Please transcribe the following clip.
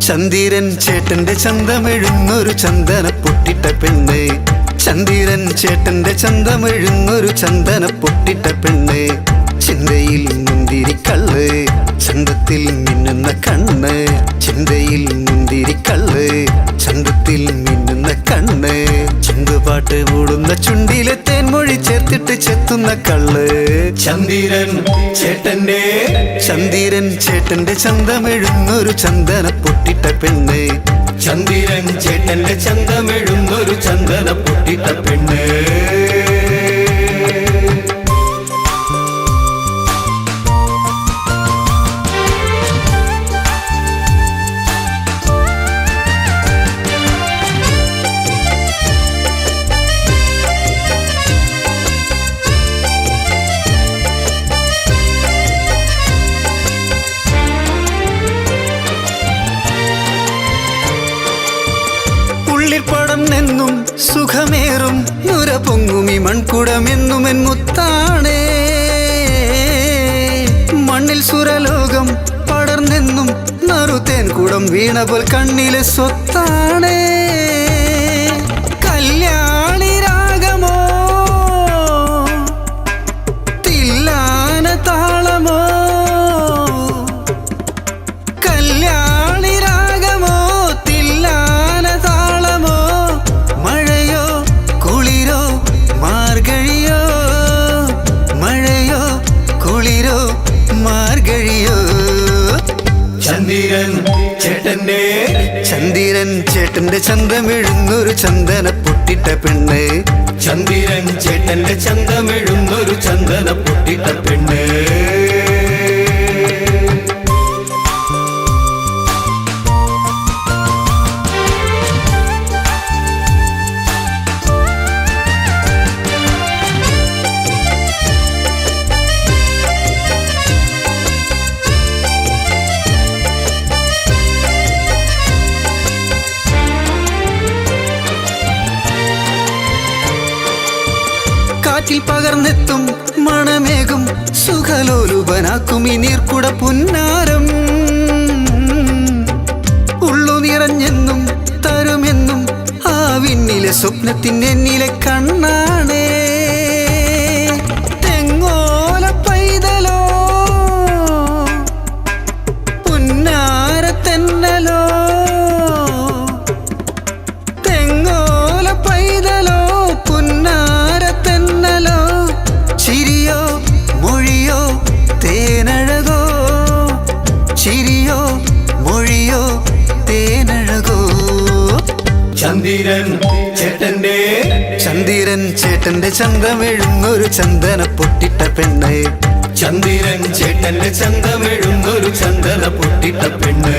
ചന്ദിരൻ ചേട്ടന്റെ ചന്തമെഴുന്നൊരു ചന്ദന പൊട്ടിട്ട പെണ്ണ്. ചന്ദിരൻ ചേട്ടന്റെ ചന്തമെഴുന്നൊരു ചന്ദന പൊട്ടിട്ട പെണ്ണ്. ചിന്തയിൽ മുന്തിരിക്കള്ള്, ചന്തത്തിൽ മിന്നുന്ന കണ്ണ്. ചിന്തയിൽ മുന്തിരിക്കള്ള്, ചന്തത്തിൽ മിന്നുന്ന കണ്ണ്. ചുണ്ടുപാട്ട് മൂടുന്ന ചുണ്ടിലെ തേൻമൊഴി ചേർത്തിട്ട് ചെത്തുന്ന കള്ള്. ചന്ദിരൻ ചേട്ടന്റെ ചന്തമെഴുന്നൊരു ചന്ദന പൊട്ടിട്ട പെണ്ണ്. ചന്ദിരൻ ചേട്ടന്റെ ചന്തമെഴുന്നൊരു ചന്ദന പൊട്ടിട്ട പെണ്ണ്. പടർന്നെന്നും സുഖമേറും നുര പൊങ്ങുമി മൺകുടമെന്നും എൻ മുത്താണേ. മണ്ണിൽ സുരലോകം പടർന്നെന്നും നറുതേൻ കുടം വീണ പോൽ കണ്ണിലെ സ്വത്താണേ. കല്യാണി രാഗമോ തില്ലാന താളമോ. കല്യാണി രാഗമോ തില്ലാന താളമോ. മഴയോ കുളിരോ മാർഗഴിയോ. മഴയോ കുളിരോ മാർഗഴിയോ. ചന്ദിരൻ ചേട്ടന്റെ ചന്തമെഴുന്നൊരു ചന്ദന പൊട്ടിട്ട പെണ്ണ്. ചന്ദിരൻ ചേട്ടന്റെ ചന്തമെഴുന്നൊരു ചന്ദന പൊട്ടിട്ട പെണ്ണ്. കാറ്റിൽ പകർന്നെത്തും മണമേകും സുഖലോലുപനാക്കും ഈ നീർക്കുട പുന്നാരം. ഉള്ളു നിറഞ്ഞെന്നും തരുമെന്നും ആ വിണ്ണിലെ സ്വപ്നത്തിനെന്നിലെ കണ്ണാണേ. തെങ്ങോല പൈതലോ പുന്നാര തെന്നലോ. തെങ്ങോല പൈതലോ പുന്നാര തെന്നലോ. ചിരിയോ മൊഴിയോ തേനഴകോ. ചിരിയോ മൊഴിയോ തേനഴകോ. ചന്ദിരൻ ചേട്ടന്റെ ചന്തമെഴുന്നൊരു ചന്ദന പൊട്ടിട്ട പെണ്ണ്. ചന്ദിരൻ ചേട്ടന്റെ ചന്തമെഴുന്നൊരു ചന്ദന പൊട്ടിട്ട പെണ്ണ്.